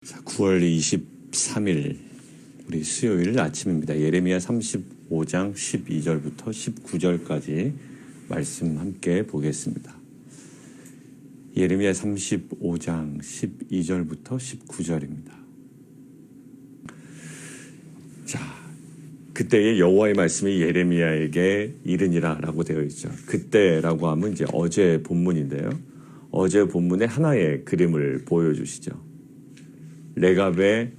9월 23일 우리 수요일 아침입니다. 예레미야 35장 12절부터 19절까지 말씀 함께 보겠습니다. 예레미야 35장 12절부터 19절입니다. 자, 그때의 여호와의 말씀이 예레미야에게 이르니라 라고 되어 있죠. 그때라고 하면 이제 어제 본문인데요. 어제 본문에 하나의 그림을 보여주시죠. 레갑의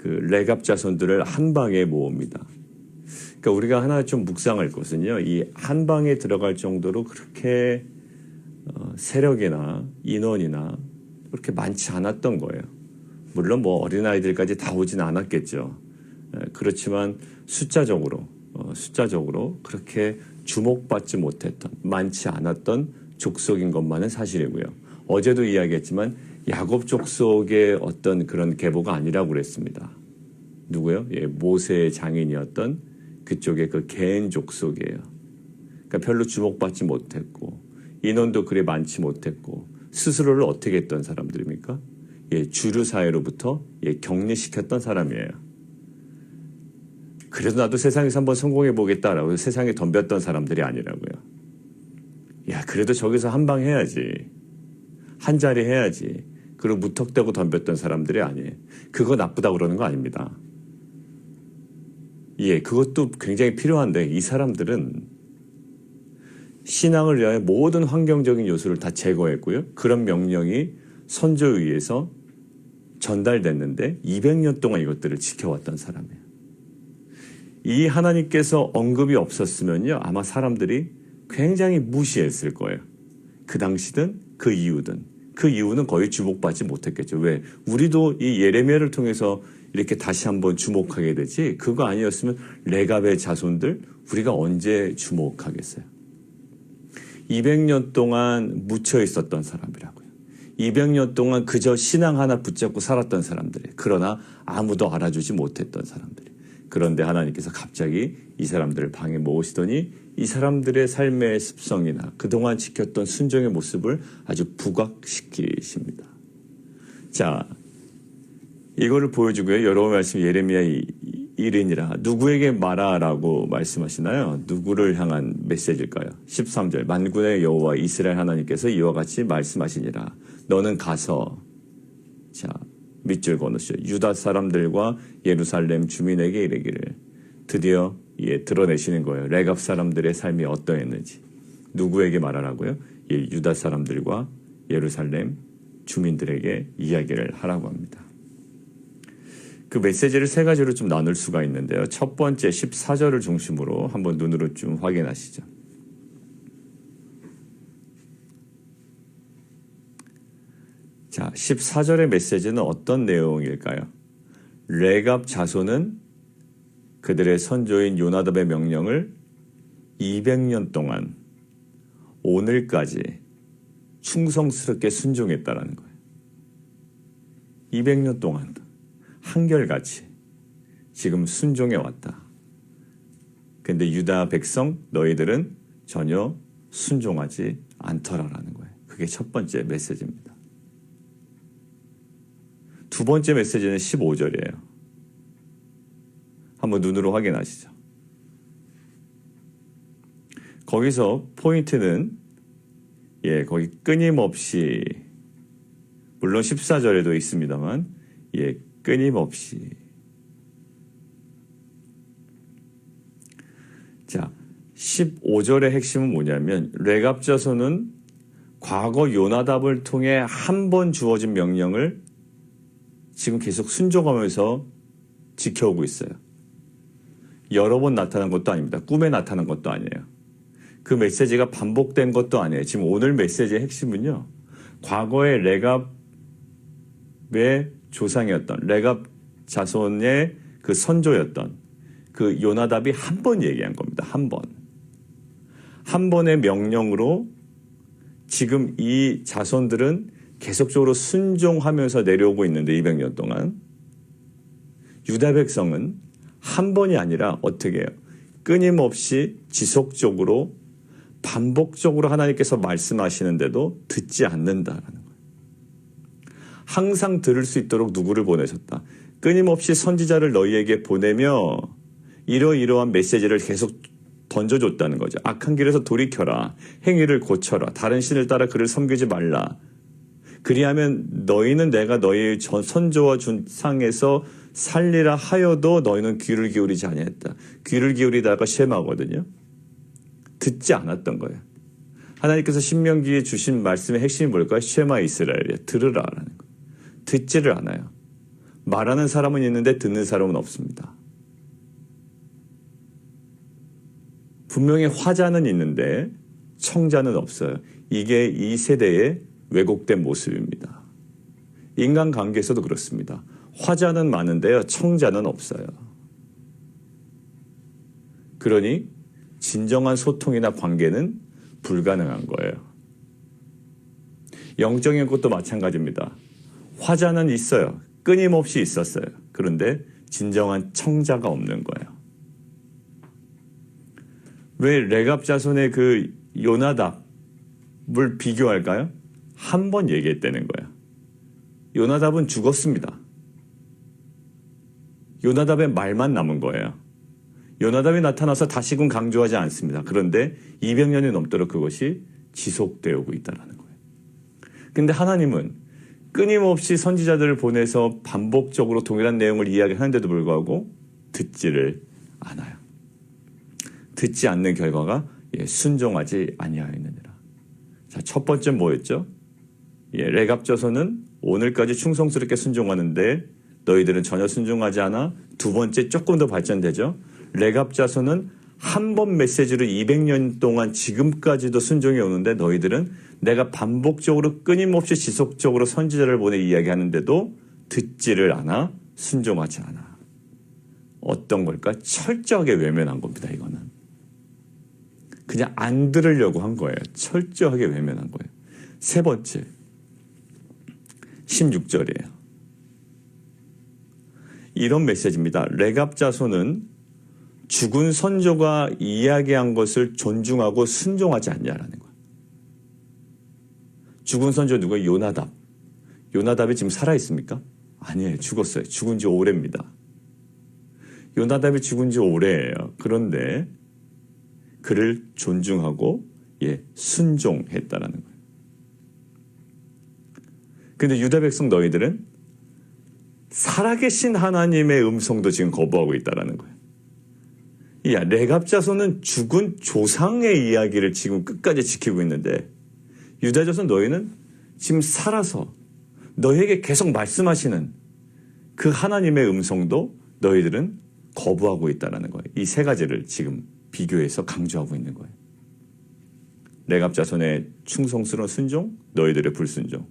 레갑 자손들을 한 방에 모읍니다. 그러니까 우리가 하나 좀 묵상할 것은요, 이 한 방에 들어갈 정도로 그렇게 세력이나 인원이나 그렇게 많지 않았던 거예요. 물론 뭐 어린아이들까지 다 오진 않았겠죠. 그렇지만 숫자적으로 그렇게 주목받지 못했던, 많지 않았던 족속인 것만은 사실이고요. 어제도 이야기했지만 야곱 족속의 어떤 그런 계보가 아니라고 그랬습니다. 누구요? 예, 모세의 장인이었던 그쪽의 그 개인 족속이에요. 그러니까 별로 주목받지 못했고 인원도 그리 많지 못했고 스스로를 어떻게 했던 사람들입니까? 예, 주류 사회로부터 격리시켰던 사람이에요. 그래도 나도 세상에서 한번 성공해 보겠다라고 세상에 덤볐던 사람들이 아니라고요. 야, 그래도 저기서 한 방 해야지. 한 자리 해야지. 그리고 무턱대고 덤볐던 사람들이 아니에요. 그거 나쁘다고 그러는 거 아닙니다. 예, 그것도 굉장히 필요한데 이 사람들은 신앙을 위하여 모든 환경적인 요소를 다 제거했고요. 그런 명령이 선조에 의해서 전달됐는데 200년 동안 이것들을 지켜왔던 사람이에요. 이 하나님께서 언급이 없었으면요, 아마 사람들이 굉장히 무시했을 거예요. 그 당시든 그 이후든. 그 이유는 거의 주목받지 못했겠죠. 왜? 우리도 이 예레미야를 통해서 이렇게 다시 한번 주목하게 되지, 그거 아니었으면 레갑의 자손들 우리가 언제 주목하겠어요? 200년 동안 묻혀 있었던 사람이라고요. 200년 동안 그저 신앙 하나 붙잡고 살았던 사람들이, 그러나 아무도 알아주지 못했던 사람들이. 그런데 하나님께서 갑자기 이 사람들을 방에 모으시더니 이 사람들의 삶의 습성이나 그동안 지켰던 순종의 모습을 아주 부각시키십니다. 자, 이거를 보여주고요. 여러분 말씀 예레미야 이르니라. 누구에게 말하라고 말씀하시나요? 누구를 향한 메시지일까요? 13절. 만군의 여호와 이스라엘 하나님께서 이와 같이 말씀하시니라. 너는 가서, 자, 밑줄 그어놓으시죠. 유다 사람들과 예루살렘 주민에게 이르기를. 드디어 드러내시는 거예요. 레갑 사람들의 삶이 어떠했는지. 누구에게 말하라고요? 유다 사람들과 예루살렘 주민들에게 이야기를 하라고 합니다. 그 메시지를 세 가지로 좀 나눌 수가 있는데요. 첫 번째 14절을 중심으로 한번 눈으로 좀 확인하시죠. 자, 14절의 메시지는 어떤 내용일까요? 레갑 자손은 그들의 선조인 요나답의 명령을 200년 동안 오늘까지 충성스럽게 순종했다라는 거예요. 200년 동안 한결같이 지금 순종해 왔다. 근데 유다 백성 너희들은 전혀 순종하지 않더라라는 거예요. 그게 첫 번째 메시지입니다. 두 번째 메시지는 15절이에요. 한번 눈으로 확인하시죠. 거기서 포인트는 거기 끊임없이, 물론 14절에도 있습니다만 끊임없이. 자, 15절의 핵심은 뭐냐면 레갑 자손은 과거 요나답을 통해 한 번 주어진 명령을 지금 계속 순종하면서 지켜오고 있어요. 여러 번 나타난 것도 아닙니다. 꿈에 나타난 것도 아니에요. 그 메시지가 반복된 것도 아니에요. 지금 오늘 메시지의 핵심은요, 과거의 레갑의 조상이었던 레갑 자손의 그 선조였던 그 요나답이 한 번 얘기한 겁니다. 한 번. 한 번의 명령으로 지금 이 자손들은 계속적으로 순종하면서 내려오고 있는데 200년 동안 유다 백성은 한 번이 아니라 어떻게 해요? 끊임없이 지속적으로 반복적으로 하나님께서 말씀하시는데도 듣지 않는다라는 거예요. 항상 들을 수 있도록 누구를 보내셨다. 끊임없이 선지자를 너희에게 보내며 이러이러한 메시지를 계속 던져줬다는 거죠. 악한 길에서 돌이켜라. 행위를 고쳐라. 다른 신을 따라 그를 섬기지 말라. 그리하면 너희는 내가 너희의 선조와 준 상에서 살리라 하여도 너희는 귀를 기울이지 아니했다. 귀를 기울이다가 쉐마거든요. 듣지 않았던 거예요. 하나님께서 신명기에 주신 말씀의 핵심이 뭘까요? 쉐마 이스라엘이에요. 들으라라는 거예요. 듣지를 않아요. 말하는 사람은 있는데 듣는 사람은 없습니다. 분명히 화자는 있는데 청자는 없어요. 이게 이 세대의 왜곡된 모습입니다. 인간관계에서도 그렇습니다. 화자는 많은데요. 청자는 없어요. 그러니 진정한 소통이나 관계는 불가능한 거예요. 영적인 것도 마찬가지입니다. 화자는 있어요. 끊임없이 있었어요. 그런데 진정한 청자가 없는 거예요. 왜 레갑 자손의 그 요나답을 비교할까요? 한 번 얘기했다는 거예요. 요나답은 죽었습니다. 요나답의 말만 남은 거예요. 요나답이 나타나서 다시금 강조하지 않습니다. 그런데 200년이 넘도록 그것이 지속되고 있다는 거예요. 근데 하나님은 끊임없이 선지자들을 보내서 반복적으로 동일한 내용을 이야기하는데도 불구하고 듣지를 않아요. 듣지 않는 결과가 순종하지 아니하였느니라. 자, 첫 번째 뭐였죠? 레갑 자손은 오늘까지 충성스럽게 순종하는데 너희들은 전혀 순종하지 않아. 두 번째 조금 더 발전되죠. 레갑 자손은 한 번 메시지로 200년 동안 지금까지도 순종해 오는데 너희들은 내가 반복적으로 끊임없이 지속적으로 선지자를 보내 이야기하는데도 듣지를 않아. 순종하지 않아. 어떤 걸까? 철저하게 외면한 겁니다. 이거는. 그냥 안 들으려고 한 거예요. 철저하게 외면한 거예요. 세 번째, 16절이에요. 이런 메시지입니다. 레갑 자손은 죽은 선조가 이야기한 것을 존중하고 순종하지 않냐라는 거예요. 죽은 선조 누구예요? 요나답. 요나답이 지금 살아있습니까? 아니에요. 죽었어요. 죽은 지 오래입니다. 요나답이 죽은 지 오래예요. 그런데 그를 존중하고 순종했다라는 거예요. 그런데 유다 백성 너희들은 살아계신 하나님의 음성도 지금 거부하고 있다라는 거예요. 레갑 자손은 죽은 조상의 이야기를 지금 끝까지 지키고 있는데 유다 자손 너희는 지금 살아서 너희에게 계속 말씀하시는 그 하나님의 음성도 너희들은 거부하고 있다라는 거예요. 이 세 가지를 지금 비교해서 강조하고 있는 거예요. 레갑 자손의 충성스러운 순종, 너희들의 불순종.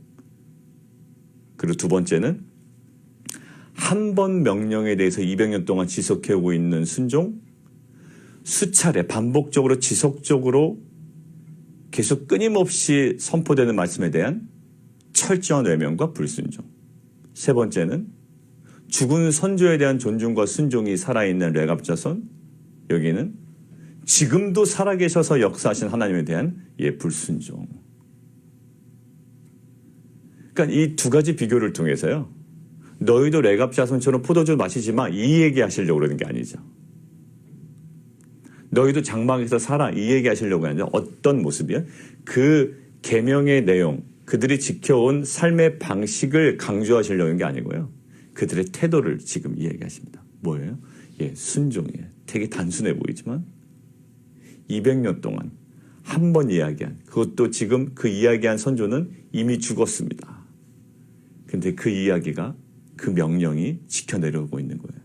그리고 두 번째는 한 번 명령에 대해서 200년 동안 지속해오고 있는 순종, 수차례 반복적으로 지속적으로 계속 끊임없이 선포되는 말씀에 대한 철저한 외면과 불순종. 세 번째는 죽은 선조에 대한 존중과 순종이 살아있는 레갑 자손, 여기는 지금도 살아계셔서 역사하신 하나님에 대한 불순종. 그러니까 이 두 가지 비교를 통해서요. 너희도 레갑 자손처럼 포도주 마시지 마. 이 얘기하시려고 그러는 게 아니죠. 너희도 장막에서 살아. 이 얘기하시려고 하는데 어떤 모습이야? 그 계명의 내용, 그들이 지켜온 삶의 방식을 강조하시려는 게 아니고요. 그들의 태도를 지금 이야기하십니다. 뭐예요? 순종이에요. 되게 단순해 보이지만 200년 동안 한 번 이야기한, 그것도 지금 그 이야기한 선조는 이미 죽었습니다. 근데 그 이야기가, 그 명령이 지켜내려오고 있는 거예요.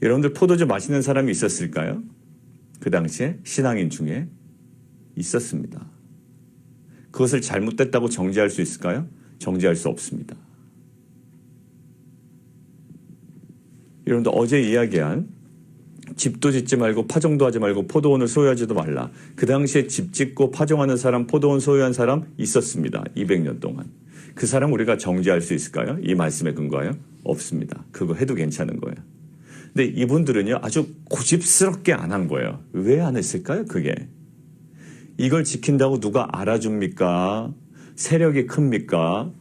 여러분들 포도주 마시는 사람이 있었을까요? 그 당시에 신앙인 중에 있었습니다. 그것을 잘못됐다고 정죄할 수 있을까요? 정죄할 수 없습니다. 여러분들 어제 이야기한 집도 짓지 말고 파종도 하지 말고 포도원을 소유하지도 말라. 그 당시에 집 짓고 파종하는 사람, 포도원 소유한 사람 있었습니다. 200년 동안. 그 사람 우리가 정죄할 수 있을까요? 이 말씀에 근거하여? 없습니다. 그거 해도 괜찮은 거예요. 근데 이분들은요, 아주 고집스럽게 안 한 거예요. 왜 안 했을까요? 그게. 이걸 지킨다고 누가 알아줍니까? 세력이 큽니까?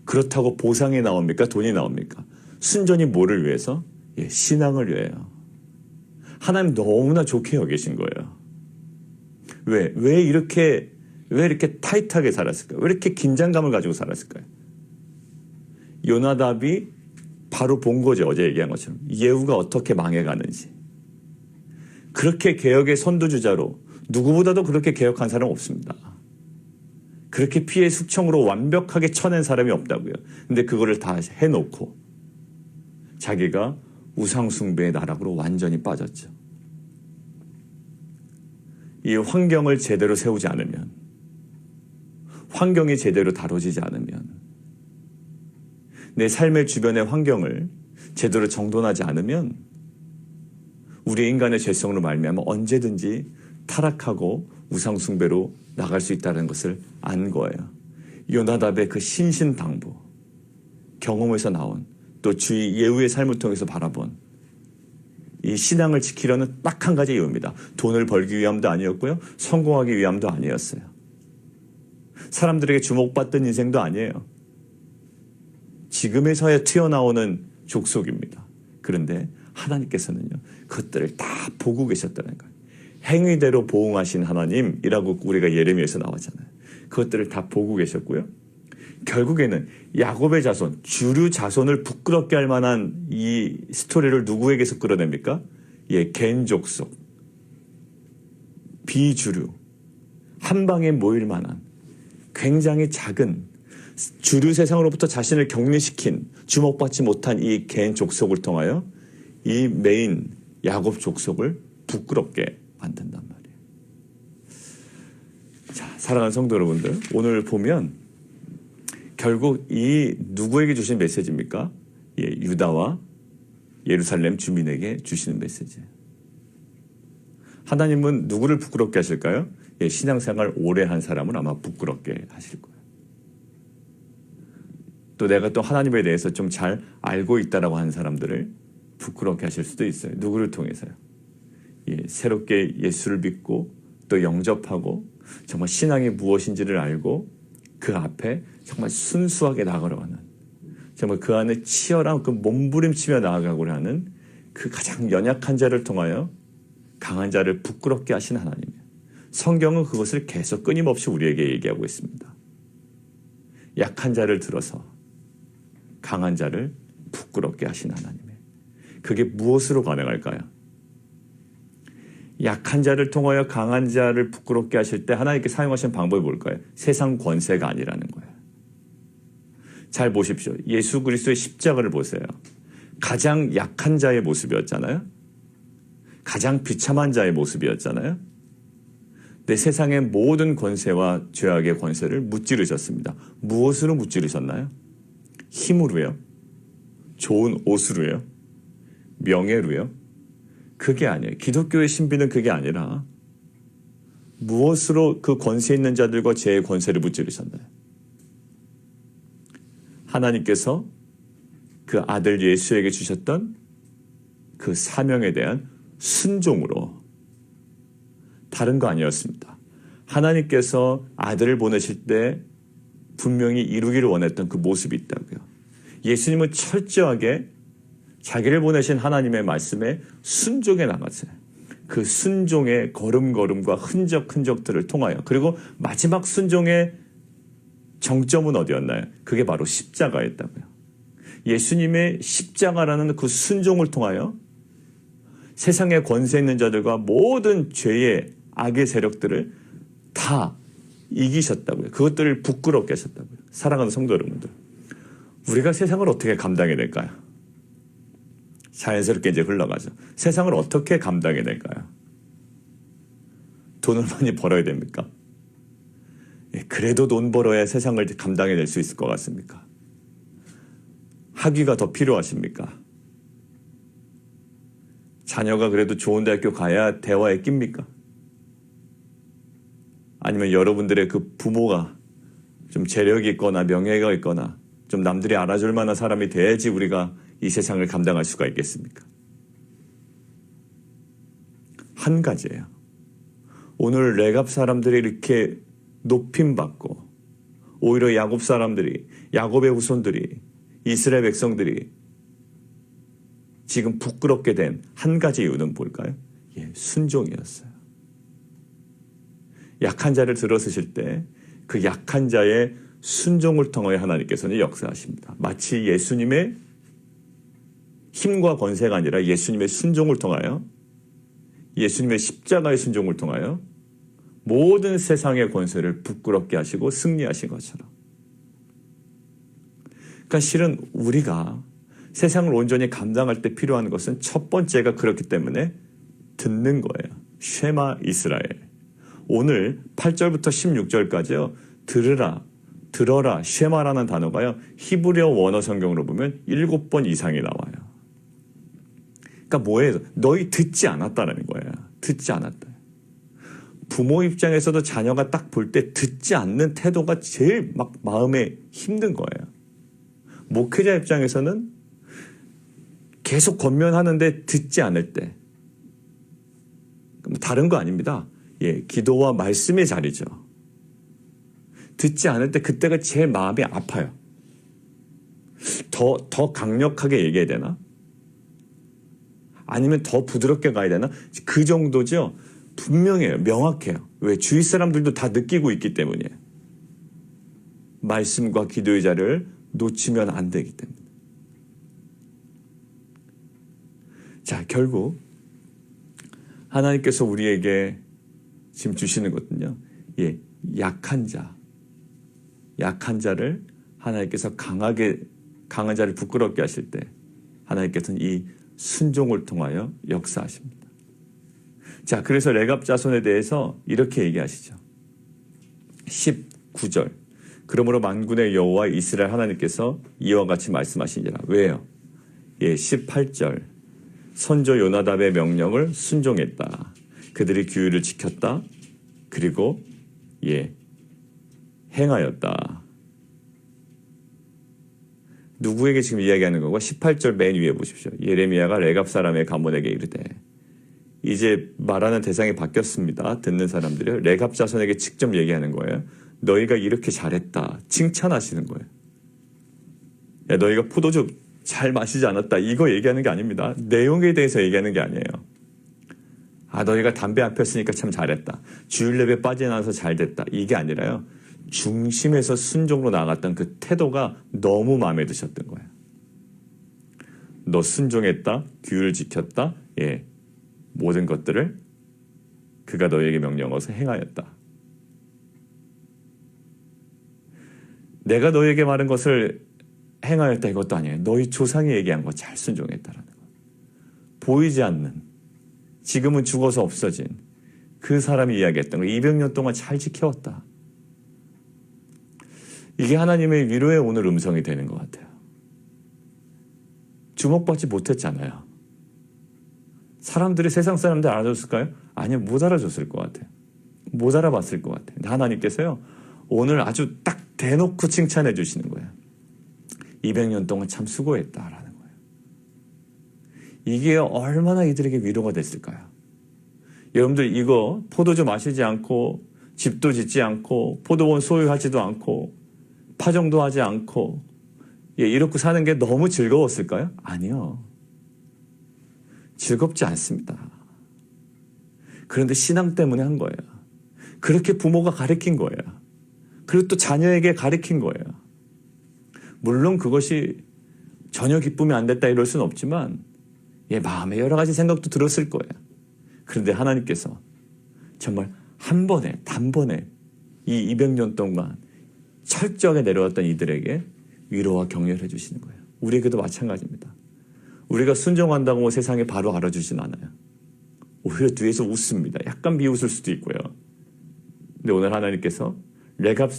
그렇다고 보상이 나옵니까? 돈이 나옵니까? 순전히 뭐를 위해서? 신앙을 위해요. 하나님 너무나 좋게 여기신 거예요. 왜 이렇게 타이트하게 살았을까요? 왜 이렇게 긴장감을 가지고 살았을까요? 요나답이 바로 본 거죠. 어제 얘기한 것처럼. 예후가 어떻게 망해가는지. 그렇게 개혁의 선두주자로 누구보다도 그렇게 개혁한 사람은 없습니다. 그렇게 피해 숙청으로 완벽하게 쳐낸 사람이 없다고요. 근데 그거를 다 해놓고 자기가 우상숭배의 나락으로 완전히 빠졌죠. 이 환경을 제대로 세우지 않으면, 환경이 제대로 다뤄지지 않으면, 내 삶의 주변의 환경을 제대로 정돈하지 않으면 우리 인간의 죄성으로 말미암아 언제든지 타락하고 우상숭배로 나갈 수 있다는 것을 안 거예요. 요나답의 그 신신당부, 경험에서 나온 또 주의 예후의 삶을 통해서 바라본 이 신앙을 지키려는 딱 한 가지 이유입니다. 돈을 벌기 위함도 아니었고요. 성공하기 위함도 아니었어요. 사람들에게 주목받던 인생도 아니에요. 지금에서야 튀어나오는 족속입니다. 그런데 하나님께서는요, 그것들을 다 보고 계셨다는 거예요. 행위대로 보응하신 하나님이라고 우리가 예레미야에서 나왔잖아요. 그것들을 다 보고 계셨고요. 결국에는 야곱의 자손, 주류 자손을 부끄럽게 할 만한 이 스토리를 누구에게서 끌어냅니까? 겐 족속, 비주류, 한 방에 모일 만한 굉장히 작은 주류 세상으로부터 자신을 격리시킨 주목받지 못한 이 겐 족속을 통하여 이 메인 야곱 족속을 부끄럽게 만든단 말이에요. 자, 사랑하는 성도 여러분들, 오늘 보면 결국 이 누구에게 주신 메시지입니까? 유다와 예루살렘 주민에게 주시는 메시지예요. 하나님은 누구를 부끄럽게 하실까요? 신앙생활 오래 한 사람을 아마 부끄럽게 하실 거예요. 또 내가 또 하나님에 대해서 좀 잘 알고 있다라고 하는 사람들을 부끄럽게 하실 수도 있어요. 누구를 통해서요? 새롭게 예수를 믿고 또 영접하고 정말 신앙이 무엇인지를 알고 그 앞에 정말 순수하게 나아가려고 하는, 정말 그 안에 치열한 그 몸부림치며 나아가고자 하는 그 가장 연약한 자를 통하여 강한 자를 부끄럽게 하신 하나님이에요. 성경은 그것을 계속 끊임없이 우리에게 얘기하고 있습니다. 약한 자를 들어서 강한 자를 부끄럽게 하신 하나님이에요. 그게 무엇으로 가능할까요? 약한 자를 통하여 강한 자를 부끄럽게 하실 때 하나님께 사용하신 방법이 뭘까요? 세상 권세가 아니라는 거예요. 잘 보십시오. 예수 그리스도의 십자가를 보세요. 가장 약한 자의 모습이었잖아요. 가장 비참한 자의 모습이었잖아요. 내 세상의 모든 권세와 죄악의 권세를 무찌르셨습니다. 무엇으로 무찌르셨나요? 힘으로요? 좋은 옷으로요? 명예로요? 그게 아니에요. 기독교의 신비는 그게 아니라 무엇으로 그 권세 있는 자들과 죄의 권세를 무찌르셨나요? 하나님께서 그 아들 예수에게 주셨던 그 사명에 대한 순종으로, 다른 거 아니었습니다. 하나님께서 아들을 보내실 때 분명히 이루기를 원했던 그 모습이 있다고요. 예수님은 철저하게 자기를 보내신 하나님의 말씀에 순종해 나갔어요. 그 순종의 걸음걸음과 흔적들을 통하여, 그리고 마지막 순종의 정점은 어디였나요? 그게 바로 십자가였다고요. 예수님의 십자가라는 그 순종을 통하여 세상에 권세 있는 자들과 모든 죄의 악의 세력들을 다 이기셨다고요. 그것들을 부끄럽게 하셨다고요. 사랑하는 성도 여러분들, 우리가 세상을 어떻게 감당해야 될까요? 자연스럽게 이제 흘러가죠. 세상을 어떻게 감당해야 될까요? 돈을 많이 벌어야 됩니까? 그래도 돈 벌어야 세상을 감당해낼 수 있을 것 같습니까? 학위가 더 필요하십니까? 자녀가 그래도 좋은 대학교 가야 대화에 낍니까? 아니면 여러분들의 그 부모가 좀 재력이 있거나 명예가 있거나 좀 남들이 알아줄 만한 사람이 돼야지 우리가 이 세상을 감당할 수가 있겠습니까? 한 가지예요. 오늘 레갑 사람들이 이렇게 높임받고 오히려 야곱 사람들이, 야곱의 후손들이, 이스라엘 백성들이 지금 부끄럽게 된 한 가지 이유는 뭘까요? 순종이었어요. 약한 자를 들어서실 때 그 약한 자의 순종을 통하여 하나님께서는 역사하십니다. 마치 예수님의 힘과 권세가 아니라 예수님의 순종을 통하여, 예수님의 십자가의 순종을 통하여 모든 세상의 권세를 부끄럽게 하시고 승리하신 것처럼. 그러니까 실은 우리가 세상을 온전히 감당할 때 필요한 것은 첫 번째가 그렇기 때문에 듣는 거예요. 쉐마 이스라엘. 오늘 8절부터 16절까지요. 들어라, 쉐마라는 단어가요. 히브리어 원어 성경으로 보면 7번 이상이 나와요. 그러니까 뭐예요? 너희 듣지 않았다라는 거예요. 듣지 않았다. 부모 입장에서도 자녀가 딱 볼 때 듣지 않는 태도가 제일 막 마음에 힘든 거예요. 목회자 입장에서는 계속 권면하는데 듣지 않을 때. 다른 거 아닙니다. 기도와 말씀의 자리죠. 듣지 않을 때 그때가 제일 마음이 아파요. 더 강력하게 얘기해야 되나? 아니면 더 부드럽게 가야 되나? 그 정도죠. 분명해요. 명확해요. 왜? 주위 사람들도 다 느끼고 있기 때문이에요. 말씀과 기도의 자를 놓치면 안 되기 때문에. 자, 결국 하나님께서 우리에게 지금 주시는 것은요. 약한 자를 하나님께서 강한 자를 부끄럽게 하실 때 하나님께서는 이 순종을 통하여 역사하십니다. 자, 그래서 레갑 자손에 대해서 이렇게 얘기하시죠. 19절. 그러므로 만군의 여호와 이스라엘 하나님께서 이와 같이 말씀하시니라. 왜요? 18절. 선조 요나답의 명령을 순종했다. 그들이 규율을 지켰다. 그리고 행하였다. 누구에게 지금 이야기하는 거고 18절 맨 위에 보십시오. 예레미야가 레갑 사람의 가문에게 이르되 이제 말하는 대상이 바뀌었습니다. 듣는 사람들이 레갑 자손에게 직접 얘기하는 거예요. 너희가 이렇게 잘했다. 칭찬하시는 거예요. 야, 너희가 포도주 잘 마시지 않았다. 이거 얘기하는 게 아닙니다. 내용에 대해서 얘기하는 게 아니에요. 너희가 담배 안 폈으니까 참 잘했다. 주일 예배 빠져나와서 잘 됐다. 이게 아니라요. 중심에서 순종으로 나아갔던 그 태도가 너무 마음에 드셨던 거예요. 너 순종했다. 규율 지켰다. 모든 것들을 그가 너희에게 명령어서 행하였다. 내가 너희에게 말한 것을 행하였다 이것도 아니에요. 너희 조상이 얘기한 거 잘 순종했다라는 거. 보이지 않는, 지금은 죽어서 없어진 그 사람이 이야기했던 거 200년 동안 잘 지켜왔다. 이게 하나님의 위로의 오늘 음성이 되는 것 같아요. 주목받지 못했잖아요. 사람들이, 세상 사람들 알아줬을까요? 아니요, 못 알아줬을 것 같아요. 못 알아봤을 것 같아요. 하나님께서요, 오늘 아주 딱 대놓고 칭찬해 주시는 거예요. 200년 동안 참 수고했다라는 거예요. 이게 얼마나 이들에게 위로가 됐을까요? 여러분들 이거 포도주 마시지 않고 집도 짓지 않고 포도원 소유하지도 않고 파종도 하지 않고 이렇게 사는 게 너무 즐거웠을까요? 아니요. 즐겁지 않습니다. 그런데 신앙 때문에 한 거예요. 그렇게 부모가 가르친 거예요. 그리고 또 자녀에게 가르친 거예요. 물론 그것이 전혀 기쁨이 안 됐다 이럴 수는 없지만 마음에 여러 가지 생각도 들었을 거예요. 그런데 하나님께서 정말 한 번에, 단번에 이 200년 동안 철저하게 내려왔던 이들에게 위로와 격려를 해주시는 거예요. 우리에게도 마찬가지입니다. 우리가 순종한다고 세상에 바로 알아주진 않아요. 오히려 뒤에서 웃습니다. 약간 비웃을 수도 있고요. 근데 오늘 하나님께서 레갑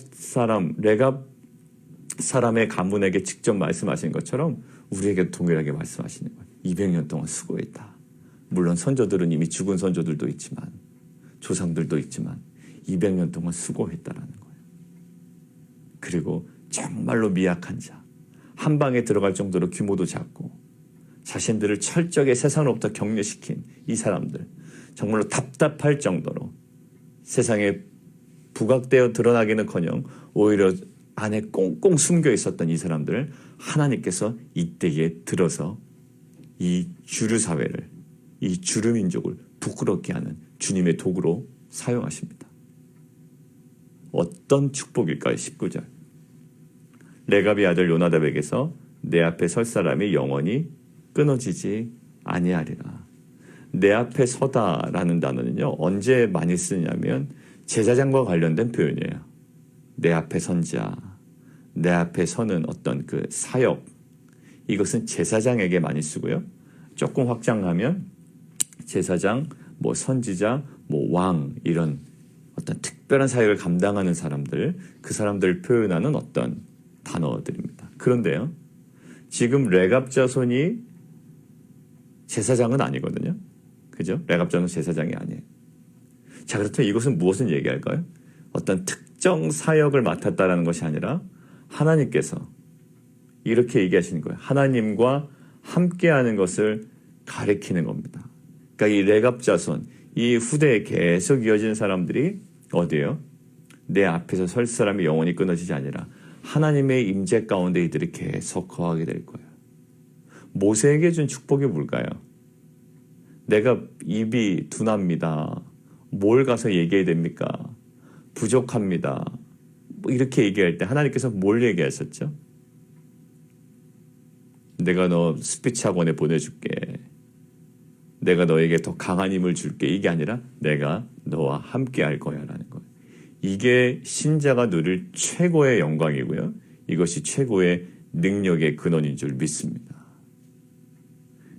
사람의 가문에게 직접 말씀하신 것처럼 우리에게 동일하게 말씀하시는 거예요. 200년 동안 수고했다. 물론 선조들은 이미 죽은 선조들도 있지만, 조상들도 있지만 200년 동안 수고했다라는 거예요. 그리고 정말로 미약한 자, 한 방에 들어갈 정도로 규모도 작고 자신들을 철저하게 세상으로부터 격려시킨 이 사람들, 정말로 답답할 정도로 세상에 부각되어 드러나기는커녕 오히려 안에 꽁꽁 숨겨 있었던 이 사람들을 하나님께서 이때에 들어서 이 주류 사회를, 이 주류 민족을 부끄럽게 하는 주님의 도구로 사용하십니다. 어떤 축복일까요? 19절. 레갑의 아들 요나답에게서 내 앞에 설 사람이 영원히 끊어지지 아니하리라. 내 앞에 서다라는 단어는요, 언제 많이 쓰냐면 제사장과 관련된 표현이에요. 내 앞에 선 자, 내 앞에 서는 어떤 그 사역, 이것은 제사장에게 많이 쓰고요. 조금 확장하면 제사장, 뭐 선지자, 뭐 왕, 이런 어떤 특별한 사역을 감당하는 사람들, 그 사람들을 표현하는 어떤 단어들입니다. 그런데요, 지금 레갑 자손이 제사장은 아니거든요. 그죠? 레갑 자손은 제사장이 아니에요. 자, 그렇다면 이것은 무엇을 얘기할까요? 어떤 특정 사역을 맡았다라는 것이 아니라 하나님께서 이렇게 얘기하시는 거예요. 하나님과 함께하는 것을 가리키는 겁니다. 그러니까 이 레갑 자손, 이 후대에 계속 이어진 사람들이 어디예요? 내 앞에서 설 사람이 영원히 끊어지지 아니라 하나님의 임재 가운데 이들이 계속 거하게 될 거예요. 모세에게 준 축복이 뭘까요? 내가 입이 둔합니다. 뭘 가서 얘기해야 됩니까? 부족합니다. 뭐 이렇게 얘기할 때 하나님께서 뭘 얘기하셨죠? 내가 너 스피치 학원에 보내줄게. 내가 너에게 더 강한 힘을 줄게. 이게 아니라 내가 너와 함께 할 거야 라는 거예요. 이게 신자가 누릴 최고의 영광이고요. 이것이 최고의 능력의 근원인 줄 믿습니다.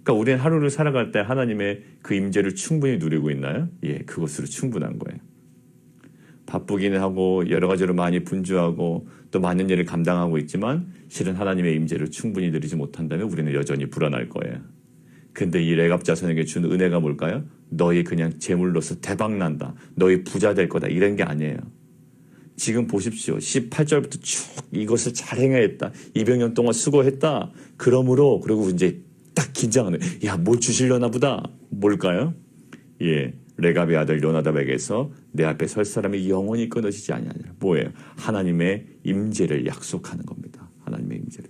그러니까 우리는 하루를 살아갈 때 하나님의 그 임재를 충분히 누리고 있나요? 예, 그것으로 충분한 거예요. 바쁘기는 하고 여러 가지로 많이 분주하고 또 많은 일을 감당하고 있지만 실은 하나님의 임재를 충분히 누리지 못한다면 우리는 여전히 불안할 거예요. 근데 이 레갑 자손에게 준 은혜가 뭘까요? 너희 그냥 재물로서 대박난다. 너희 부자 될 거다. 이런 게 아니에요. 지금 보십시오. 18절부터 쭉 이것을 잘 행했다. 200년 동안 수고했다. 그러므로 그리고 이제 딱 긴장하는, 야, 뭘 주시려나 보다. 뭘까요? 예, 레갑의 아들 요나답에게서 내 앞에 설 사람이 영원히 끊어지지 아니하니라. 뭐예요? 하나님의 임재를 약속하는 겁니다. 하나님의 임재를.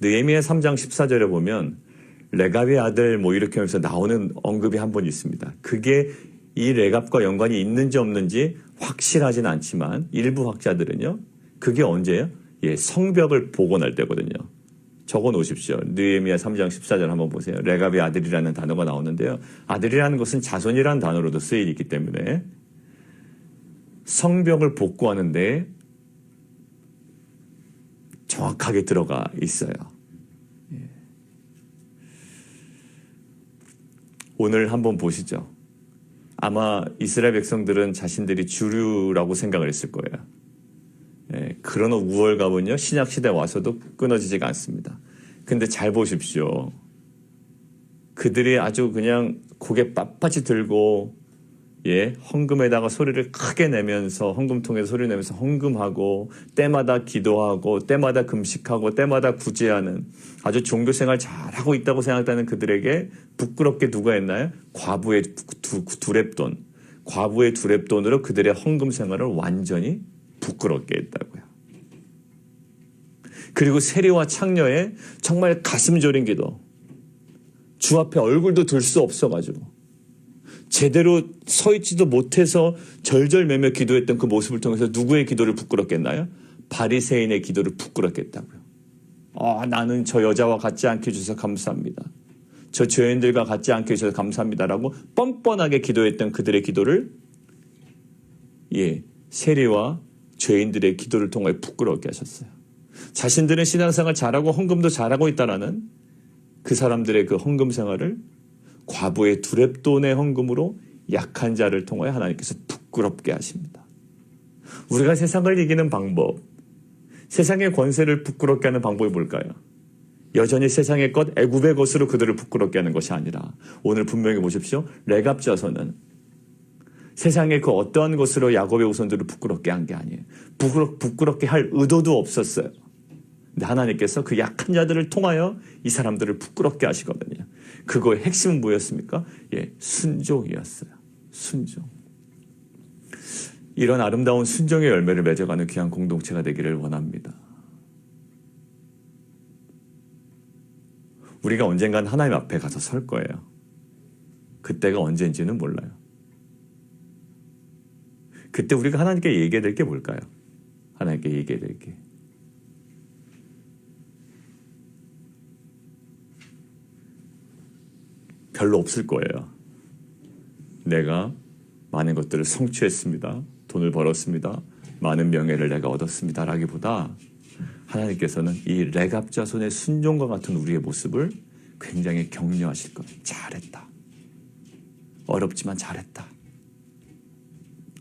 느헤미야 3장 14절에 보면 레갑의 아들 뭐 이렇게 하면서 나오는 언급이 한 번 있습니다. 그게 이 레갑과 연관이 있는지 없는지 확실하진 않지만 일부 학자들은요, 그게 언제예요? 예, 성벽을 복원할 때거든요. 적어 놓으십시오. 느헤미야 3장 14절 한번 보세요. 레갑의 아들이라는 단어가 나오는데요. 아들이라는 것은 자손이라는 단어로도 쓰이기 때문에 성벽을 복구하는데 정확하게 들어가 있어요. 오늘 한번 보시죠. 아마 이스라엘 백성들은 자신들이 주류라고 생각을 했을 거예요. 예, 그런 우월감은요, 신약시대에 와서도 끊어지지가 않습니다. 근데 잘 보십시오. 그들이 아주 그냥 고개 빳빳이 들고, 예, 헌금에다가 소리를 크게 내면서, 헌금통에서 소리 내면서 헌금하고, 때마다 기도하고, 때마다 금식하고, 때마다 구제하는 아주 종교생활 잘하고 있다고 생각하는 그들에게 부끄럽게 누가 했나요? 과부의 두렙돈. 과부의 두렙돈으로 그들의 헌금 생활을 완전히 부끄럽게 했다고요. 그리고 세리와 창녀의 정말 가슴 저린 기도. 주 앞에 얼굴도 들 수 없어가지고 제대로 서 있지도 못해서 절절매며 기도했던 그 모습을 통해서 누구의 기도를 부끄럽게 했나요? 바리새인의 기도를 부끄럽게 했다고요. 나는 저 여자와 같지 않게 해주셔서 감사합니다. 저 죄인들과 같지 않게 해주셔서 감사합니다라고 뻔뻔하게 기도했던 그들의 기도를, 예, 세리와 죄인들의 기도를 통해 부끄럽게 하셨어요. 자신들은 신앙생활 잘하고 헌금도 잘하고 있다라는 그 사람들의 그 헌금 생활을 과부의 두렙돈의 헌금으로 약한 자를 통하여 하나님께서 부끄럽게 하십니다. 우리가 세상을 이기는 방법, 세상의 권세를 부끄럽게 하는 방법이 뭘까요? 여전히 세상의 것, 애굽의 것으로 그들을 부끄럽게 하는 것이 아니라 오늘 분명히 보십시오. 레갑 자손은 세상의 그 어떠한 것으로 야곱의 후손들을 부끄럽게 한 게 아니에요. 부끄럽게 할 의도도 없었어요. 근데 하나님께서 그 약한 자들을 통하여 이 사람들을 부끄럽게 하시거든요. 그거의 핵심은 뭐였습니까? 예, 순종이었어요. 순종. 이런 아름다운 순종의 열매를 맺어가는 귀한 공동체가 되기를 원합니다. 우리가 언젠간 하나님 앞에 가서 설 거예요. 그때가 언제인지는 몰라요. 그때 우리가 하나님께 얘기해야 될 게 뭘까요? 하나님께 얘기해야 될 게. 별로 없을 거예요. 내가 많은 것들을 성취했습니다. 돈을 벌었습니다. 많은 명예를 내가 얻었습니다. 라기보다 하나님께서는 이 레갑 자손의 순종과 같은 우리의 모습을 굉장히 격려하실 거예요. 잘했다. 어렵지만 잘했다.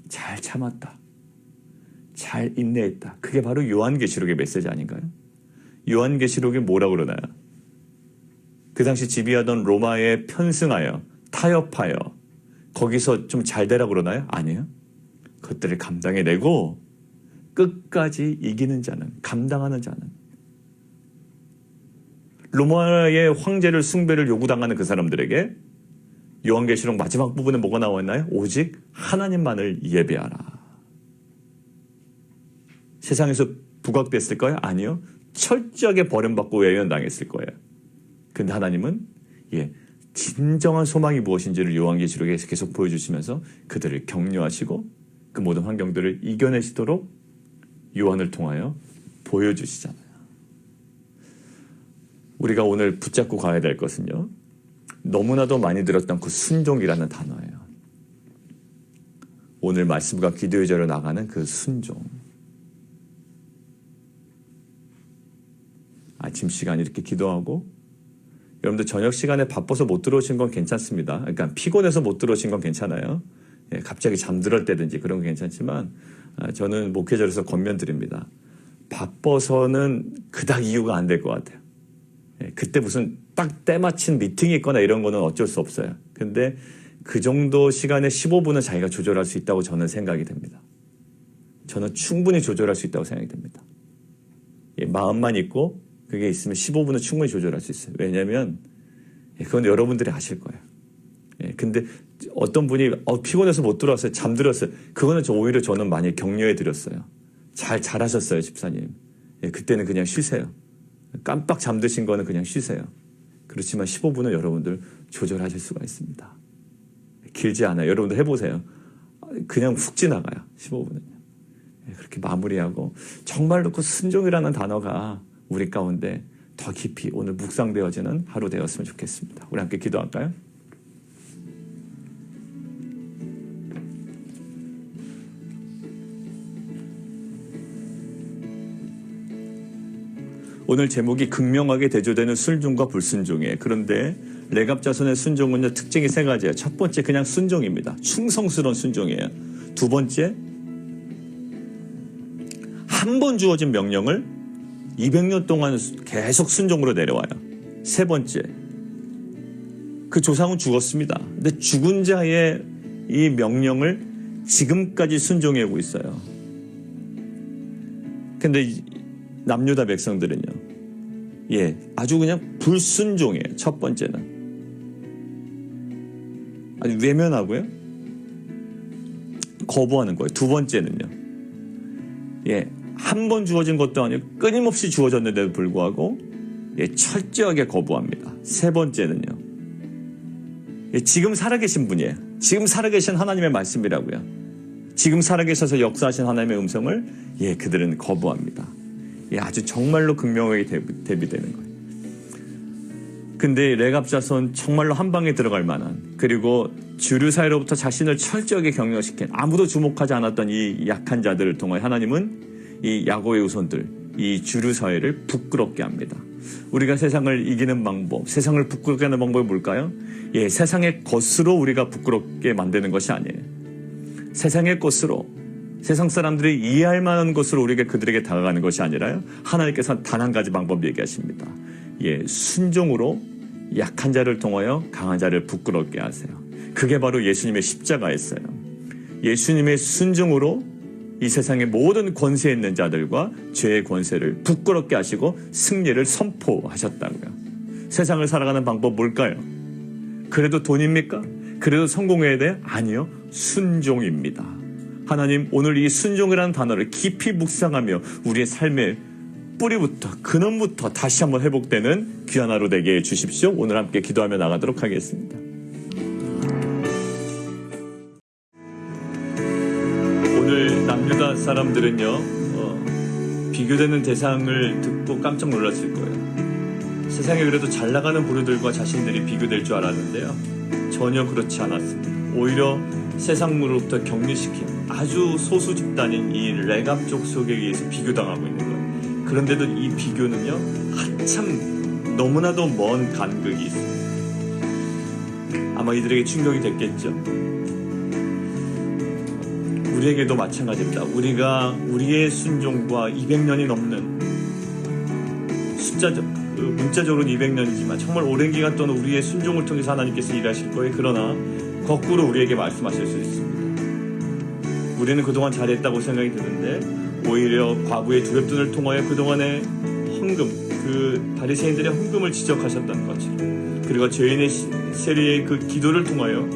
잘 참았다. 잘 인내했다. 그게 바로 요한계시록의 메시지 아닌가요? 요한계시록이 뭐라고 그러나요? 그 당시 지배하던 로마에 편승하여 타협하여 거기서 좀 잘 되라고 그러나요? 아니에요. 그것들을 감당해내고 끝까지 이기는 자는, 감당하는 자는, 로마의 황제를 숭배를 요구당하는 그 사람들에게 요한계시록 마지막 부분에 뭐가 나와있나요? 오직 하나님만을 예배하라. 세상에서 부각됐을까요? 아니요. 철저하게 버림받고 외면당했을 거예요. 근데 하나님은 진정한 소망이 무엇인지를 요한계시록에 계속 보여주시면서 그들을 격려하시고 그 모든 환경들을 이겨내시도록 요한을 통하여 보여주시잖아요. 우리가 오늘 붙잡고 가야 될 것은요, 너무나도 많이 들었던 그 순종이라는 단어예요. 오늘 말씀과 기도의 자로 나가는 그 순종. 아침 시간 이렇게 기도하고, 여러분들 저녁 시간에 바빠서 못 들어오신 건 괜찮습니다. 그러니까 피곤해서 못 들어오신 건 괜찮아요. 갑자기 잠들을 때든지 그런 건 괜찮지만, 저는 목회자로서 권면드립니다. 바빠서는 그닥 이유가 안 될 것 같아요. 그때 무슨 딱 때마침 미팅이 있거나 이런 거는 어쩔 수 없어요. 근데 그 정도 시간에 15분은 자기가 조절할 수 있다고 저는 생각이 됩니다. 저는 충분히 조절할 수 있다고 생각이 됩니다. 마음만 있고 그게 있으면 15분은 충분히 조절할 수 있어요. 왜냐하면 그건 여러분들이 아실 거예요. 근데 어떤 분이 피곤해서 못 들어왔어요. 잠들었어요. 그거는 오히려 저는 많이 격려해 드렸어요. 잘하셨어요, 집사님. 그때는 그냥 쉬세요. 깜빡 잠드신 거는 그냥 쉬세요. 그렇지만 15분은 여러분들 조절하실 수가 있습니다. 길지 않아요. 여러분들 해보세요. 그냥 훅 지나가요. 15분은요. 그렇게 마무리하고 정말로 그 순종이라는 단어가 우리 가운데 더 깊이 오늘 묵상되어지는 하루 되었으면 좋겠습니다. 우리 함께 기도할까요? 오늘 제목이 극명하게 대조되는 순종과 불순종이에요. 그런데 레갑 자손의 순종은요, 특징이 세 가지예요. 첫 번째, 그냥 순종입니다. 충성스러운 순종이에요. 두 번째, 한 번 주어진 명령을 200년 동안 계속 순종으로 내려와요. 세 번째, 그 조상은 죽었습니다. 근데 죽은 자의 이 명령을 지금까지 순종해오고 있어요. 근데 남유다 백성들은요, 아주 그냥 불순종이에요. 첫 번째는 아주 외면하고요, 거부하는 거예요. 두 번째는요, 한 번 주어진 것도 아니고 끊임없이 주어졌는데도 불구하고 철저하게 거부합니다. 세 번째는요, 지금 살아계신 분이에요. 지금 살아계신 하나님의 말씀이라고요. 지금 살아계셔서 역사하신 하나님의 음성을 그들은 거부합니다. 아주 정말로 극명하게 대비되는 거예요. 근데 레갑 자손 정말로 한 방에 들어갈 만한, 그리고 주류 사이로부터 자신을 철저하게 격려시킨, 아무도 주목하지 않았던 이 약한 자들을 통해 하나님은 이 야곱의 후손들, 이 주류 사회를 부끄럽게 합니다. 우리가 세상을 이기는 방법, 세상을 부끄럽게 하는 방법이 뭘까요? 세상의 것으로 우리가 부끄럽게 만드는 것이 아니에요. 세상의 것으로, 세상 사람들이 이해할 만한 것으로 우리가 그들에게 다가가는 것이 아니라요, 하나님께서 단 한 가지 방법 얘기하십니다. 순종으로 약한 자를 통하여 강한 자를 부끄럽게 하세요. 그게 바로 예수님의 십자가였어요. 예수님의 순종으로 이 세상의 모든 권세 있는 자들과 죄의 권세를 부끄럽게 하시고 승리를 선포하셨다고요. 세상을 살아가는 방법 뭘까요? 그래도 돈입니까? 그래도 성공해야 돼요? 아니요. 순종입니다. 하나님, 오늘 이 순종이라는 단어를 깊이 묵상하며 우리의 삶의 뿌리부터, 근원부터 다시 한번 회복되는 귀한 하루 되게 해주십시오. 오늘 함께 기도하며 나가도록 하겠습니다. 오늘 남유다 사람들은요, 비교되는 대상을 듣고 깜짝 놀랐을 거예요. 세상에 그래도 잘 나가는 부류들과 자신들이 비교될 줄 알았는데요, 전혀 그렇지 않았습니다. 오히려 세상으로부터 격리시킨 아주 소수 집단인 이 레갑족 속에 의해서 비교당하고 있는 거예요. 그런데도 이 비교는요, 한참 너무나도 먼 간극이 있습니다. 아마 이들에게 충격이 됐겠죠. 우리에게도 마찬가지입니다. 우리가 우리의 순종과 200년이 넘는 문자적으로는 200년이지만 정말 오랜 기간 동안 우리의 순종을 통해서 하나님께서 일하실 거예요. 그러나 거꾸로 우리에게 말씀하실 수 있습니다. 우리는 그동안 잘했다고 생각이 드는데 오히려 과부의 두 겹돈을 통하여 그동안의 헌금, 그 바리새인들의 헌금을 지적하셨던 것처럼, 그리고 죄인의 세리의 그 기도를 통하여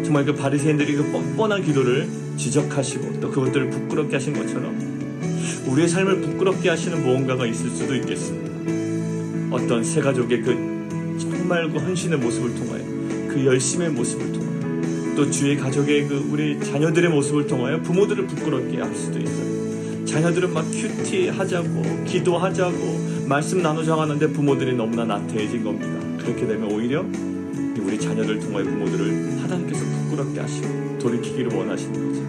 정말 그 바리새인들이 그 뻔뻔한 기도를 지적하시고 또 그것들을 부끄럽게 하신 것처럼 우리의 삶을 부끄럽게 하시는 무언가가 있을 수도 있겠습니다. 어떤 세 가족의 그 정말 그 헌신의 모습을 통하여, 그 열심의 모습을 통하여, 또 주의 가족의 그 우리 자녀들의 모습을 통하여 부모들을 부끄럽게 할 수도 있어요. 자녀들은 막 큐티하자고 기도하자고 말씀 나누자고 하는데 부모들이 너무나 나태해진 겁니다. 그렇게 되면 오히려 우리 자녀들 통하여 부모들을 하나님께서 부끄럽게 하시고 돌이키기를 원하시는 거죠.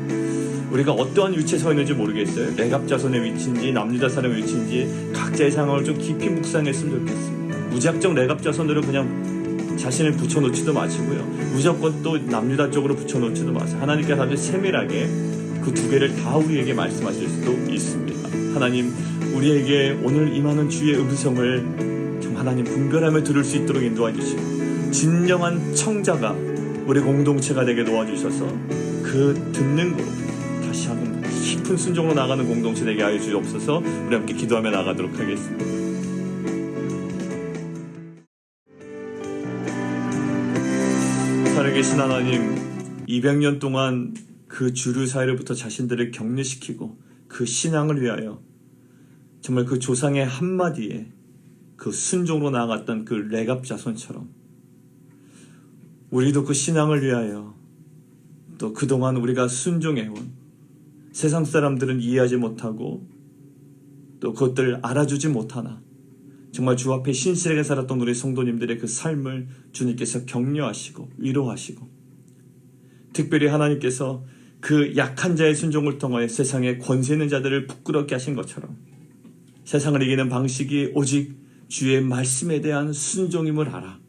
우리가 어떠한 위치에 서 있는지 모르겠어요. 레갑 자손의 위치인지 남유다 사람의 위치인지 각자의 상황을 좀 깊이 묵상했으면 좋겠습니다. 무작정 레갑 자손들을 그냥 자신을 붙여놓지도 마시고요, 무조건 또 남유다 쪽으로 붙여놓지도 마세요. 하나님께서 아주 세밀하게 그 두 개를 다 우리에게 말씀하실 수도 있습니다. 하나님, 우리에게 오늘 임하는 주의 음성을 좀 하나님 분별하며 들을 수 있도록 인도해 주시고 진정한 청자가 우리 공동체가 되게 도와주셔서 그 듣는 거로 다시 한번 깊은 순종으로 나가는 공동체 되게 하여 주옵소서. 우리 함께 기도하며 나가도록 하겠습니다. 살아계신 하나님, 200년 동안 그 주류 사회로부터 자신들을 격리시키고 그 신앙을 위하여 정말 그 조상의 한마디에 그 순종으로 나아갔던 그 레갑 자손처럼 우리도 그 신앙을 위하여 또 그동안 우리가 순종해온 세상 사람들은 이해하지 못하고 또 그것들을 알아주지 못하나 정말 주 앞에 신실하게 살았던 우리 성도님들의 그 삶을 주님께서 격려하시고 위로하시고, 특별히 하나님께서 그 약한 자의 순종을 통하여 세상의 권세 있는 자들을 부끄럽게 하신 것처럼 세상을 이기는 방식이 오직 주의 말씀에 대한 순종임을 알아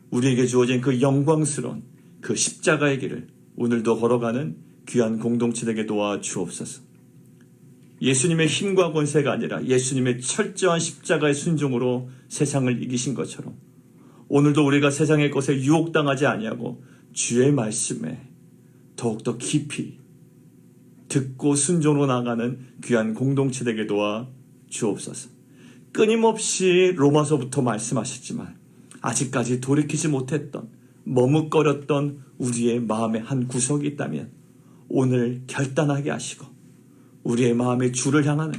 우리에게 주어진 그 영광스러운 그 십자가의 길을 오늘도 걸어가는 귀한 공동체 되게 도와주옵소서. 예수님의 힘과 권세가 아니라 예수님의 철저한 십자가의 순종으로 세상을 이기신 것처럼 오늘도 우리가 세상의 것에 유혹당하지 아니하고 주의 말씀에 더욱더 깊이 듣고 순종으로 나가는 귀한 공동체 되게 도와주옵소서. 끊임없이 로마서부터 말씀하셨지만 아직까지 돌이키지 못했던 머뭇거렸던 우리의 마음의 한 구석이 있다면 오늘 결단하게 하시고 우리의 마음의 주를 향하는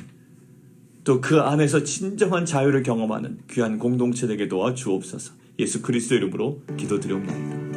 또 그 안에서 진정한 자유를 경험하는 귀한 공동체 되게 도와주옵소서. 예수 그리스도 이름으로 기도드리옵나이다.